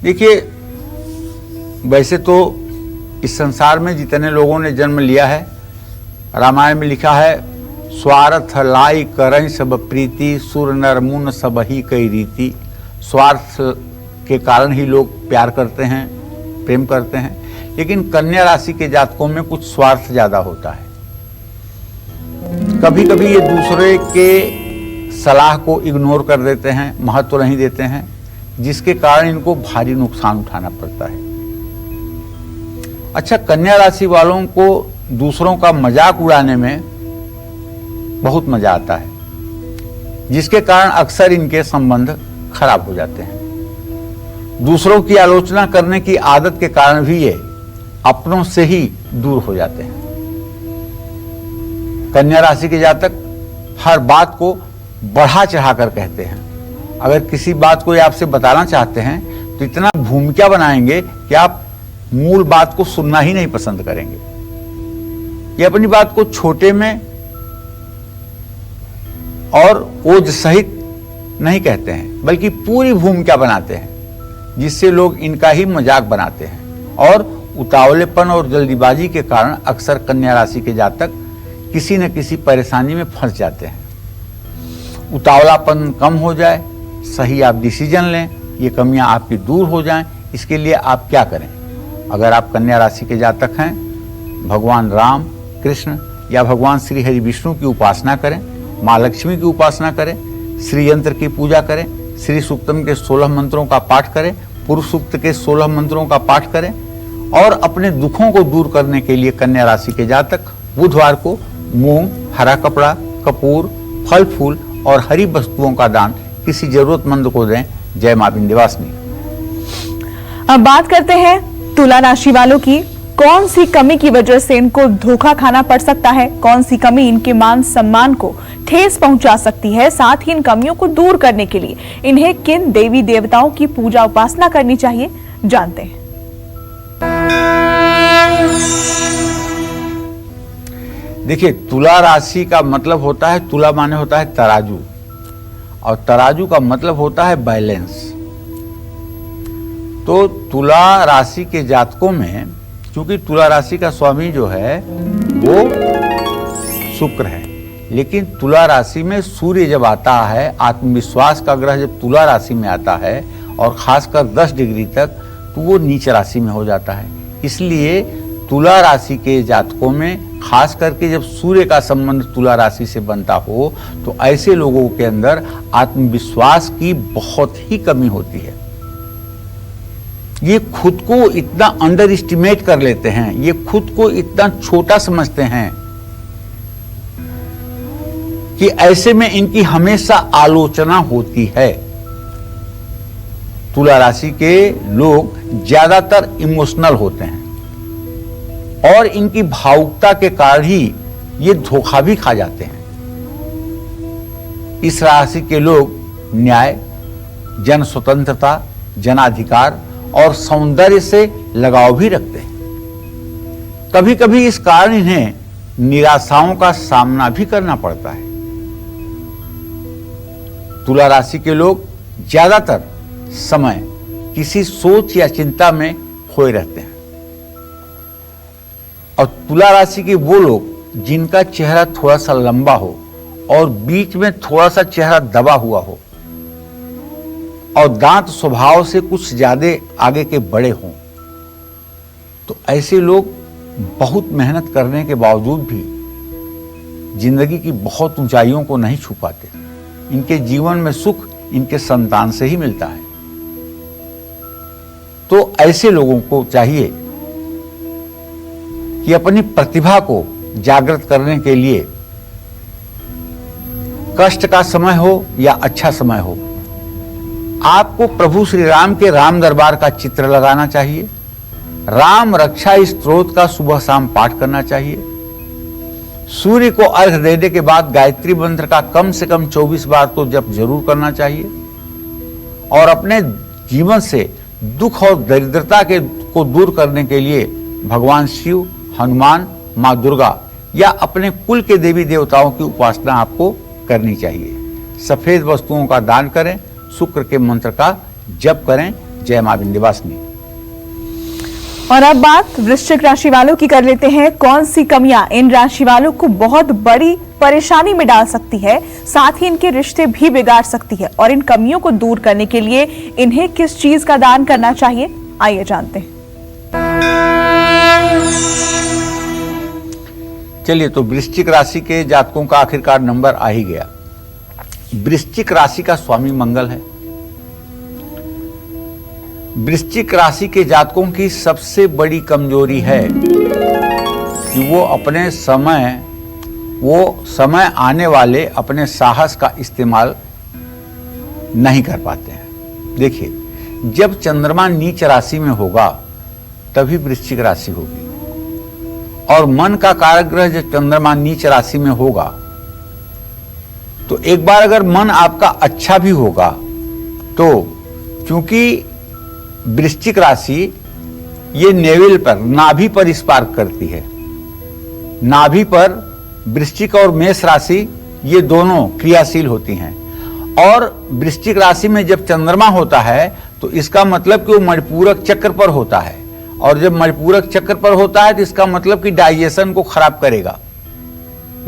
देखिए, वैसे तो इस संसार में जितने लोगों ने जन्म लिया है, रामायण में लिखा है, स्वार्थ लाई करई सब प्रीति, सुर नर मुन सब ही कई रीति। स्वार्थ के कारण ही लोग प्यार करते हैं, प्रेम करते हैं, लेकिन कन्या राशि के जातकों में कुछ स्वार्थ ज्यादा होता है। कभी कभी ये दूसरे के सलाह को इग्नोर कर देते हैं, महत्व नहीं देते हैं, जिसके कारण इनको भारी नुकसान उठाना पड़ता है। अच्छा, कन्या राशि वालों को दूसरों का मजाक उड़ाने में बहुत मजा आता है, जिसके कारण अक्सर इनके संबंध खराब हो जाते हैं। दूसरों की आलोचना करने की आदत के कारण भी ये अपनों से ही दूर हो जाते हैं। कन्या राशि के जातक हर बात को बढ़ा चढ़ाकर कहते हैं। अगर किसी बात को आपसे बताना चाहते हैं तो इतना भूमिका बनाएंगे कि आप मूल बात को सुनना ही नहीं पसंद करेंगे। ये अपनी बात को छोटे में और ओज सहित नहीं कहते हैं, बल्कि पूरी भूमिका बनाते हैं, जिससे लोग इनका ही मजाक बनाते हैं। और उतावलेपन और जल्दीबाजी के कारण अक्सर कन्या राशि के जातक किसी न किसी परेशानी में फंस जाते हैं। उतावलापन कम हो जाए, सही आप डिसीजन लें, ये कमियां आपकी दूर हो जाएं, इसके लिए आप क्या करें? अगर आप कन्या राशि के जातक हैं, भगवान राम, कृष्ण या भगवान श्री हरि विष्णु की उपासना करें, माँ लक्ष्मी की उपासना करें, श्री यंत्र की पूजा करें, श्री सूक्तम के 16 मंत्रों का पाठ करें, पुरुष सूक्त के 16 मंत्रों का पाठ करें। और अपने दुखों को दूर करने के लिए कन्या राशि के जातक बुधवार को मूंग, हरा कपड़ा, कपूर, फल फूल और हरी वस्तुओं का दान किसी जरूरतमंद को दें। जय मां विंध्यवासिनी। अब बात करते हैं तुला राशि वालों की। कौन सी कमी की वजह से इनको धोखा खाना पड़ सकता है, कौन सी कमी इनके मान सम्मान को ठेस पहुंचा सकती है, साथ ही इन कमियों को दूर करने के लिए इन्हें किन देवी देवताओं की पूजा उपासना करनी चाहिए, जानते हैं। देखिए, तुला राशि का मतलब होता है, तुला माने होता है तराजू, और तराजू का मतलब होता है बैलेंस। तो तुला राशि के जातकों में, क्योंकि तुला राशि का स्वामी जो है वो शुक्र है, लेकिन तुला राशि में सूर्य जब आता है, आत्मविश्वास का ग्रह जब तुला राशि में आता है और खासकर 10 डिग्री तक, तो वो नीच राशि में हो जाता है। इसलिए तुला राशि के जातकों में खास करके जब सूर्य का संबंध तुला राशि से बनता हो तो ऐसे लोगों के अंदर आत्मविश्वास की बहुत ही कमी होती है। ये खुद को इतना अंडर एस्टिमेट कर लेते हैं, ये खुद को इतना छोटा समझते हैं कि ऐसे में इनकी हमेशा आलोचना होती है। तुला राशि के लोग ज्यादातर इमोशनल होते हैं और इनकी भावुकता के कारण ही ये धोखा भी खा जाते हैं। इस राशि के लोग न्याय, जन स्वतंत्रता, जनाधिकार और सौंदर्य से लगाव भी रखते हैं। कभी कभी इस कारण इन्हें निराशाओं का सामना भी करना पड़ता है। तुला राशि के लोग ज्यादातर समय किसी सोच या चिंता में खोए रहते हैं। और तुला राशि के वो लोग जिनका चेहरा थोड़ा सा लंबा हो और बीच में थोड़ा सा चेहरा दबा हुआ हो और दांत स्वभाव से कुछ ज्यादा आगे के बड़े हों, तो ऐसे लोग बहुत मेहनत करने के बावजूद भी जिंदगी की बहुत ऊंचाइयों को नहीं छू पाते। इनके जीवन में सुख इनके संतान से ही मिलता है। तो ऐसे लोगों को चाहिए कि अपनी प्रतिभा को जागृत करने के लिए कष्ट का समय हो या अच्छा समय हो, आपको प्रभु श्री राम के राम दरबार का चित्र लगाना चाहिए। राम रक्षा स्तोत्र का सुबह शाम पाठ करना चाहिए। सूर्य को अर्घ देने के बाद गायत्री मंत्र का कम से कम 24 बार तो जप जरूर करना चाहिए। और अपने जीवन से दुख और दरिद्रता को दूर करने के लिए भगवान शिव, हनुमान, माँ दुर्गा या अपने कुल के देवी देवताओं की उपासना आपको करनी चाहिए। सफेद वस्तुओं का दान करें, शुक्र के मंत्र का जप करें। जय मां विंध्यवासिनी। और अब बात वृश्चिक राशि वालों की कर लेते हैं। कौन सी कमियां इन राशि वालों को बहुत बड़ी परेशानी में डाल सकती है, साथ ही इनके रिश्ते भी बिगाड़ सकती है, और इन कमियों को दूर करने के लिए इन्हें किस चीज का दान करना चाहिए, आइए जानते हैं। चलिए, तो वृश्चिक राशि के जातकों का आखिरकार नंबर आ ही गया। वृश्चिक राशि का स्वामी मंगल है। वृश्चिक राशि के जातकों की सबसे बड़ी कमजोरी है कि वो समय आने वाले अपने साहस का इस्तेमाल नहीं कर पाते हैं। देखिए, जब चंद्रमा नीच राशि में होगा तभी वृश्चिक राशि होगी, और मन का कारक ग्रह जब चंद्रमा नीच राशि में होगा तो एक बार अगर मन आपका अच्छा भी होगा तो चूंकि वृश्चिक राशि ये नेवल पर, नाभि पर स्पार्क करती है। नाभि पर वृश्चिक और मेष राशि ये दोनों क्रियाशील होती हैं, और वृश्चिक राशि में जब चंद्रमा होता है तो इसका मतलब कि वो मणिपूरक चक्र पर होता है, और जब मणिपूरक चक्र पर होता है तो इसका मतलब कि डाइजेशन को खराब करेगा।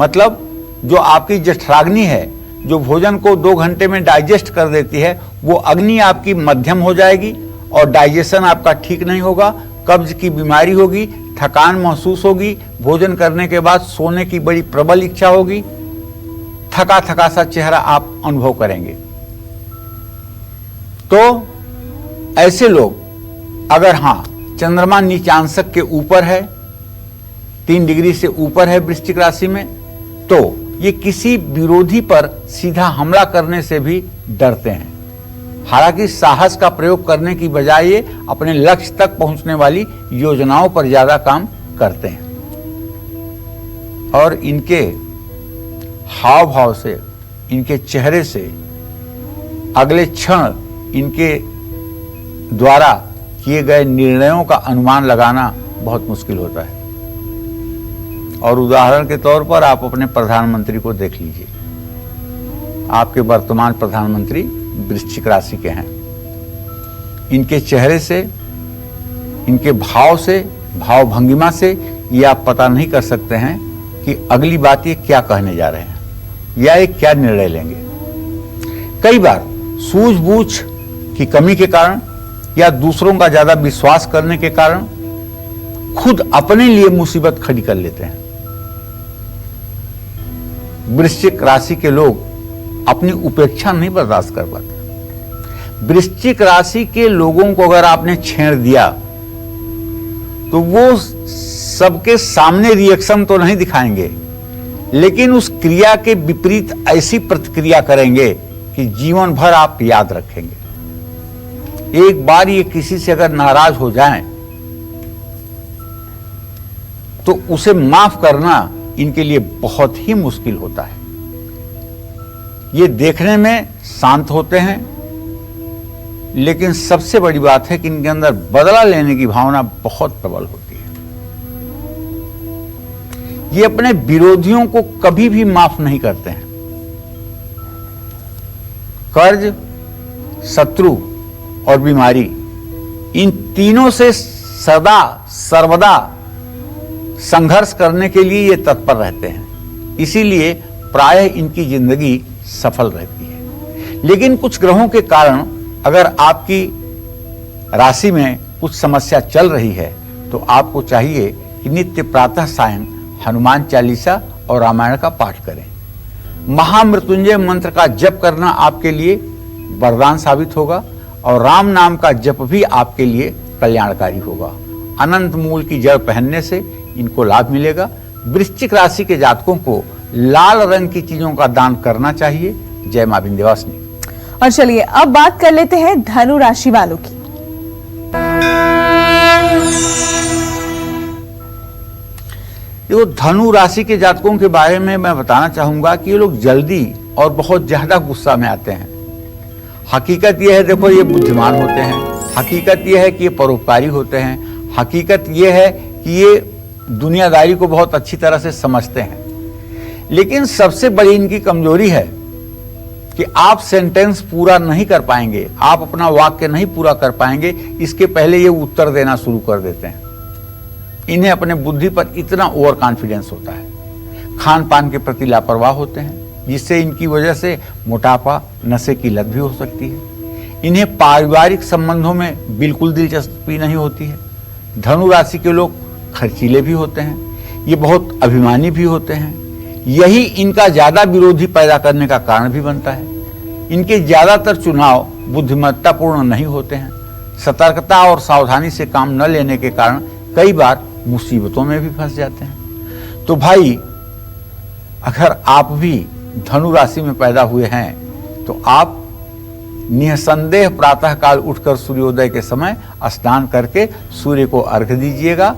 मतलब जो आपकी जठराग्नि है, जो भोजन को 2 घंटे में डाइजेस्ट कर देती है, वो अग्नि आपकी मध्यम हो जाएगी और डाइजेशन आपका ठीक नहीं होगा। कब्ज की बीमारी होगी, थकान महसूस होगी, भोजन करने के बाद सोने की बड़ी प्रबल इच्छा होगी, थका थका सा चेहरा आप अनुभव करेंगे। तो ऐसे लोग अगर चंद्रमा नीचांशक के ऊपर है, 3 डिग्री से ऊपर है वृश्चिक राशि में, तो ये किसी विरोधी पर सीधा हमला करने से भी डरते हैं। हालांकि साहस का प्रयोग करने की बजाय ये अपने लक्ष्य तक पहुंचने वाली योजनाओं पर ज्यादा काम करते हैं, और इनके हाव भाव से, इनके चेहरे से अगले क्षण इनके द्वारा किए गए निर्णयों का अनुमान लगाना बहुत मुश्किल होता है। और उदाहरण के तौर पर आप अपने प्रधानमंत्री को देख लीजिए। आपके वर्तमान प्रधानमंत्री वृश्चिक राशि के हैं। इनके चेहरे से, इनके भाव से, भाव भंगिमा से ये आप पता नहीं कर सकते हैं कि अगली बात ये क्या कहने जा रहे हैं या ये क्या निर्णय लेंगे। कई बार सूझबूझ की कमी के कारण या दूसरों का ज्यादा विश्वास करने के कारण खुद अपने लिए मुसीबत खड़ी कर लेते हैं। वृश्चिक राशि के लोग अपनी उपेक्षा नहीं बर्दाश्त कर पाते। वृश्चिक राशि के लोगों को अगर आपने छेड़ दिया तो वो सबके सामने रिएक्शन तो नहीं दिखाएंगे, लेकिन उस क्रिया के विपरीत ऐसी प्रतिक्रिया करेंगे कि जीवन भर आप याद रखेंगे। एक बार ये किसी से अगर नाराज हो जाएं तो उसे माफ करना इनके लिए बहुत ही मुश्किल होता है। ये देखने में शांत होते हैं, लेकिन सबसे बड़ी बात है कि इनके अंदर बदला लेने की भावना बहुत प्रबल होती है। ये अपने विरोधियों को कभी भी माफ नहीं करते हैं। कर्ज, शत्रु और बीमारी, इन तीनों से सदा सर्वदा संघर्ष करने के लिए ये तत्पर रहते हैं। इसीलिए प्रायः इनकी जिंदगी सफल रहती है। लेकिन कुछ ग्रहों के कारण अगर आपकी राशि में कुछ समस्या चल रही है तो आपको चाहिए कि नित्य प्रातः सायं हनुमान चालीसा और रामायण का पाठ करें। महामृत्युंजय मंत्र का जप करना आपके लिए वरदान साबित होगा और राम नाम का जप भी आपके लिए कल्याणकारी होगा। अनंत मूल की जड़ पहनने से इनको लाभ मिलेगा। वृश्चिक राशि के जातकों को लाल रंग की चीजों का दान करना चाहिए। जय मां विंध्यवासिनी। और चलिए अब बात कर लेते हैं धनु राशि वालों की। देखो, धनु राशि के जातकों के बारे में मैं बताना चाहूंगा कि ये लोग जल्दी और बहुत ज्यादा गुस्सा में आते हैं। हकीकत यह है, देखो, ये बुद्धिमान होते हैं। हकीकत यह है कि ये परोपकारी होते हैं। हकीकत यह है कि ये दुनियादारी को बहुत अच्छी तरह से समझते हैं। लेकिन सबसे बड़ी इनकी कमजोरी है कि आप सेंटेंस पूरा नहीं कर पाएंगे, आप अपना वाक्य नहीं पूरा कर पाएंगे, इसके पहले ये उत्तर देना शुरू कर देते हैं। इन्हें अपने बुद्धि पर इतना ओवर कॉन्फिडेंस होता है। खान पान के प्रति लापरवाह होते हैं, जिससे इनकी वजह से मोटापा, नशे की लत भी हो सकती है। इन्हें पारिवारिक संबंधों में बिल्कुल दिलचस्पी नहीं होती है। धनु राशि के लोग खर्चीले भी होते हैं। ये बहुत अभिमानी भी होते हैं। यही इनका ज्यादा विरोधी पैदा करने का कारण भी बनता है। इनके ज्यादातर चुनाव बुद्धिमत्तापूर्ण नहीं होते हैं। सतर्कता और सावधानी से काम न लेने के कारण कई बार मुसीबतों में भी फंस जाते हैं। तो भाई, अगर आप भी धनु राशि में पैदा हुए हैं तो आप निसंदेह प्रातः काल उठकर सूर्योदय के समय स्नान करके सूर्य को अर्घ्य दीजिएगा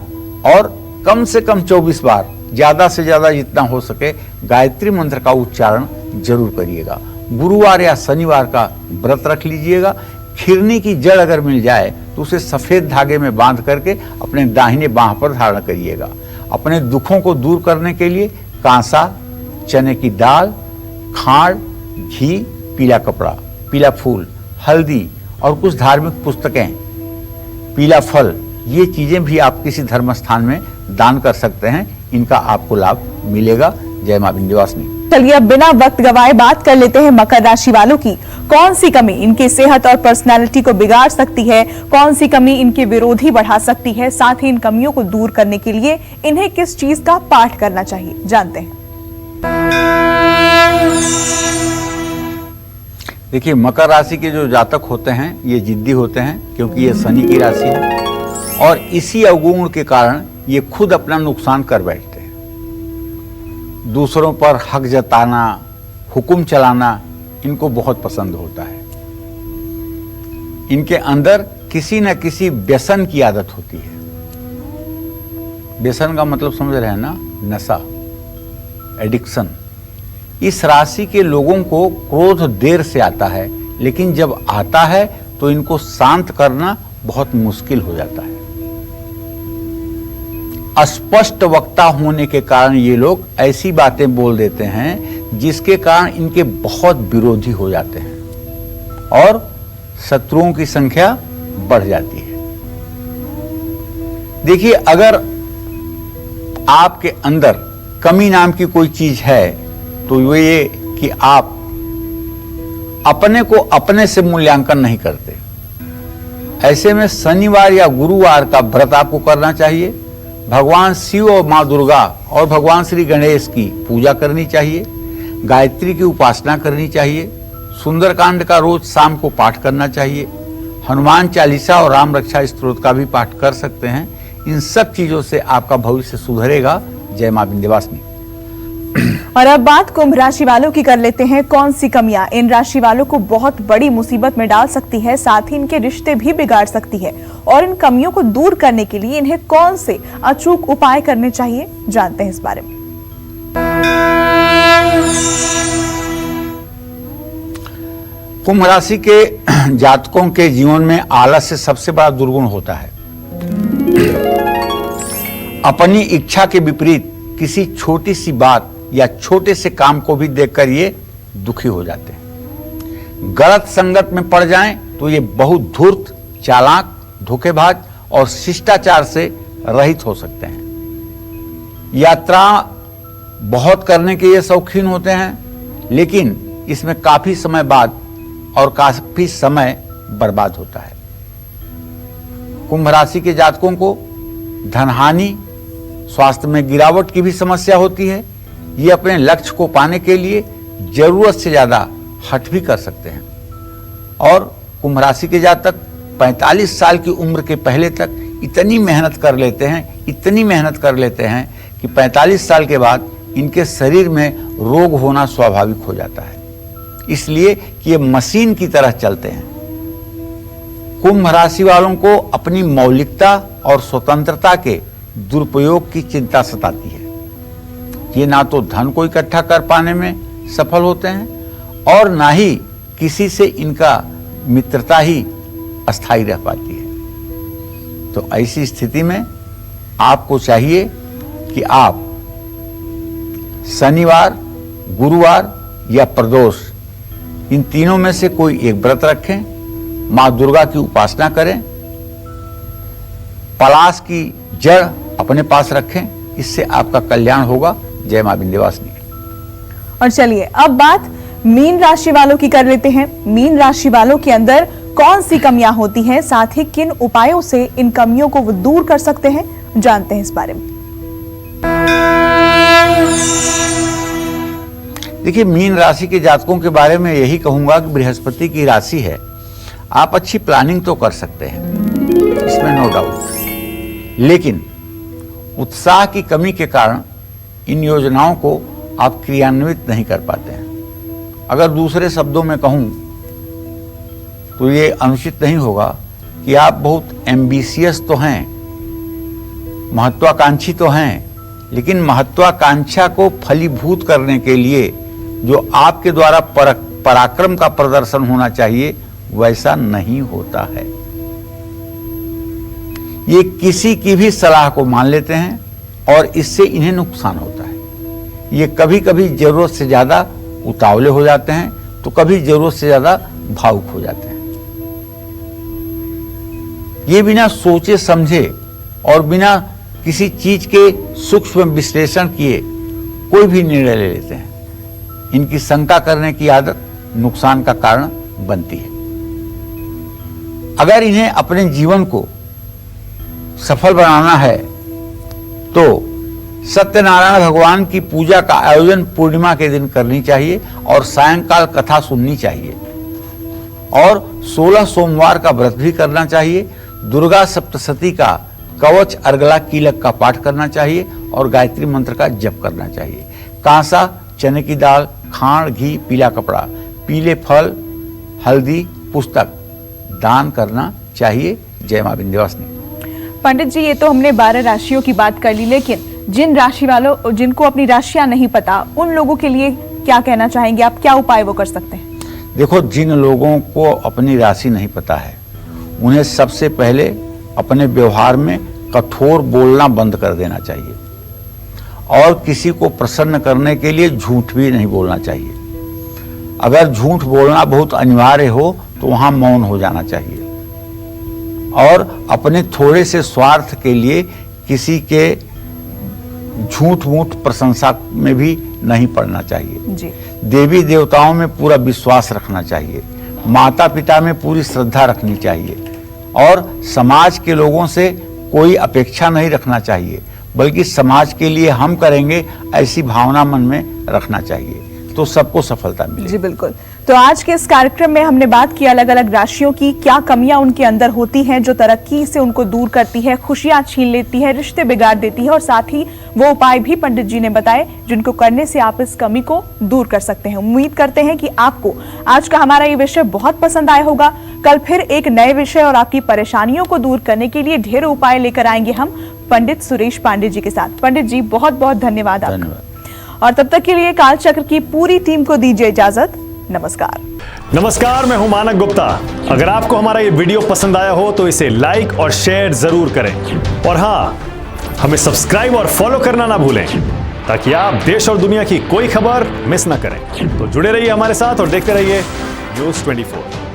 और कम से कम 24 बार, ज्यादा से ज्यादा जितना हो सके, गायत्री मंत्र का उच्चारण जरूर करिएगा। गुरुवार या शनिवार का व्रत रख लीजिएगा। खिरनी की जड़ अगर मिल जाए तो उसे सफेद धागे में बांध करके अपने दाहिने बांह पर धारण करिएगा। अपने दुखों को दूर करने के लिए कांसा, चने की दाल, खांड, घी, पीला कपड़ा, पीला फूल, हल्दी और कुछ धार्मिक पुस्तकें, पीला फल, ये चीजें भी आप किसी धर्म स्थान में दान कर सकते हैं। इनका आपको लाभ मिलेगा। जय मां विंध्यवासिनी। चलिए अब बिना वक्त गवाए बात कर लेते हैं मकर राशि वालों की। कौन सी कमी इनकी सेहत और पर्सनालिटी को बिगाड़ सकती है, कौन सी कमी इनके विरोधी बढ़ा सकती है, साथ ही इन कमियों को दूर करने के लिए इन्हें किस चीज का पाठ करना चाहिए, जानते हैं। देखिए, मकर राशि के जो जातक होते हैं ये जिद्दी होते हैं, क्योंकि ये शनि की राशि है और इसी अवगुण के कारण ये खुद अपना नुकसान कर बैठते हैं। दूसरों पर हक जताना, हुक्म चलाना इनको बहुत पसंद होता है। इनके अंदर किसी न किसी व्यसन की आदत होती है। व्यसन का मतलब समझ रहे हैं ना, नशा, एडिक्शन। इस राशि के लोगों को क्रोध देर से आता है, लेकिन जब आता है तो इनको शांत करना बहुत मुश्किल हो जाता है। अस्पष्ट वक्ता होने के कारण ये लोग ऐसी बातें बोल देते हैं जिसके कारण इनके बहुत विरोधी हो जाते हैं और शत्रुओं की संख्या बढ़ जाती है। देखिए, अगर आपके अंदर कमी नाम की कोई चीज है तो ये कि आप अपने को अपने से मूल्यांकन नहीं करते। ऐसे में शनिवार या गुरुवार का व्रत आपको करना चाहिए। भगवान शिव और माँ दुर्गा और भगवान श्री गणेश की पूजा करनी चाहिए। गायत्री की उपासना करनी चाहिए। सुंदरकांड का रोज शाम को पाठ करना चाहिए। हनुमान चालीसा और राम रक्षा स्तोत्र का भी पाठ कर सकते हैं। इन सब चीजों से आपका भविष्य सुधरेगा। जय मां विंध्यवासिनी। और अब बात कुंभ राशि वालों की कर लेते हैं। कौन सी कमियां इन राशि वालों को बहुत बड़ी मुसीबत में डाल सकती है, साथ ही इनके रिश्ते भी बिगाड़ सकती है, और इन कमियों को दूर करने के लिए इन्हें कौन से अचूक उपाय करने चाहिए, जानते हैं इस बारे में। कुंभ राशि के जातकों के जीवन में आलस्य सबसे बड़ा दुर्गुण होता है। अपनी इच्छा के विपरीत किसी छोटी सी बात या छोटे से काम को भी देखकर ये दुखी हो जाते हैं। गलत संगत में पड़ जाएं तो ये बहुत धूर्त, चालाक, धोखेबाज और शिष्टाचार से रहित हो सकते हैं। यात्रा बहुत करने के ये शौकीन होते हैं, लेकिन इसमें काफी समय बाद और काफी समय बर्बाद होता है। कुंभ राशि के जातकों को धनहानि, स्वास्थ्य में गिरावट की भी समस्या होती है। ये अपने लक्ष्य को पाने के लिए जरूरत से ज्यादा हठ भी कर सकते हैं। और कुंभ राशि के जातक 45 साल की उम्र के पहले तक इतनी मेहनत कर लेते हैं कि 45 साल के बाद इनके शरीर में रोग होना स्वाभाविक हो जाता है, इसलिए कि ये मशीन की तरह चलते हैं। कुंभ राशि वालों को अपनी मौलिकता और स्वतंत्रता के दुरुपयोग की चिंता सताती है। ये ना तो धन को इकट्ठा कर पाने में सफल होते हैं और ना ही किसी से इनका मित्रता ही अस्थायी रह पाती है। तो ऐसी स्थिति में आपको चाहिए कि आप शनिवार, गुरुवार या प्रदोष, इन तीनों में से कोई एक व्रत रखें। मां दुर्गा की उपासना करें। पलाश की जड़ अपने पास रखें, इससे आपका कल्याण होगा। जय मां विंध्यवासिनी। और चलिए अब बात मीन राशि वालों की कर लेते हैं। मीन राशि वालों के अंदर कौन सी कमियां होती हैं, साथ ही किन उपायों से इन कमियों को वो दूर कर सकते हैं, जानते हैं इस बारे में। देखिए, मीन राशि के जातकों के बारे में यही कहूंगा कि बृहस्पति की राशि है। आप अच्छी प्लानिंग तो कर सकते हैं, इसमें नो डाउट, लेकिन उत्साह की कमी के कारण इन योजनाओं को आप क्रियान्वित नहीं कर पाते हैं। अगर दूसरे शब्दों में कहूं तो ये अनुचित नहीं होगा कि आप बहुत एम्बिशियस तो हैं, महत्वाकांक्षी तो हैं, लेकिन महत्वाकांक्षा को फलीभूत करने के लिए जो आपके द्वारा पराक्रम का प्रदर्शन होना चाहिए, वैसा नहीं होता है। ये किसी की भी सलाह को मान लेते हैं और इससे इन्हें नुकसान होता है। ये कभी कभी जरूरत से ज्यादा उतावले हो जाते हैं, तो कभी जरूरत से ज्यादा भावुक हो जाते हैं। ये बिना सोचे समझे और बिना किसी चीज के सूक्ष्म विश्लेषण किए कोई भी निर्णय ले लेते हैं। इनकी शंका करने की आदत नुकसान का कारण बनती है। अगर इन्हें अपने जीवन को सफल बनाना है तो सत्यनारायण भगवान की पूजा का आयोजन पूर्णिमा के दिन करनी चाहिए और सायंकाल कथा सुननी चाहिए, और 16 सोमवार का व्रत भी करना चाहिए। दुर्गा सप्तशती का कवच अर्गला कीलक का पाठ करना चाहिए और गायत्री मंत्र का जप करना चाहिए। कांसा, चने की दाल, खांड, घी, पीला कपड़ा, पीले फल, हल्दी, पुस्तक दान करना चाहिए। जय मां विंध्यवासिनी। पंडित जी, ये तो हमने 12 राशियों की बात कर ली, लेकिन जिन राशि वालों जिनको अपनी राशियां नहीं पता, उन लोगों के लिए क्या कहना चाहेंगे आप? क्या उपाय वो कर सकते हैं? देखो, जिन लोगों को अपनी राशि नहीं पता है, उन्हें सबसे पहले अपने व्यवहार में कठोर बोलना बंद कर देना चाहिए और किसी को प्रसन्न करने के लिए झूठ भी नहीं बोलना चाहिए। अगर झूठ बोलना बहुत अनिवार्य हो तो वहां मौन हो जाना चाहिए और अपने थोड़े से स्वार्थ के लिए किसी के झूठ मूठ प्रशंसा में भी नहीं पड़ना चाहिए जी। देवी देवताओं में पूरा विश्वास रखना चाहिए, माता पिता में पूरी श्रद्धा रखनी चाहिए और समाज के लोगों से कोई अपेक्षा नहीं रखना चाहिए, बल्कि समाज के लिए हम करेंगे ऐसी भावना मन में रखना चाहिए, तो सबको सफलता मिलेगी। जी बिल्कुल। तो आज के इस कार्यक्रम में हमने बात की अलग अलग राशियों की, क्या कमियां उनके अंदर होती हैं जो तरक्की से उनको दूर करती है, खुशियां छीन लेती है, रिश्ते बिगाड़ देती है, और साथ ही वो उपाय भी पंडित जी ने बताए जिनको करने से आप इस कमी को दूर कर सकते हैं। उम्मीद करते हैं कि आपको आज का हमारा ये विषय बहुत पसंद आया होगा। कल फिर एक नए विषय और आपकी परेशानियों को दूर करने के लिए ढेरों उपाय लेकर आएंगे हम पंडित सुरेश पांडे जी के साथ। पंडित जी बहुत बहुत धन्यवाद आपका। धन्यवाद। और तब तक के लिए कालचक्र की पूरी टीम को दीजिए इजाजत। नमस्कार। नमस्कार, मैं हूं मानक गुप्ता। अगर आपको हमारा ये वीडियो पसंद आया हो तो इसे लाइक और शेयर जरूर करें, और हाँ, हमें सब्सक्राइब और फॉलो करना ना भूलें ताकि आप देश और दुनिया की कोई खबर मिस ना करें। तो जुड़े रहिए हमारे साथ और देखते रहिए न्यूज़ 24।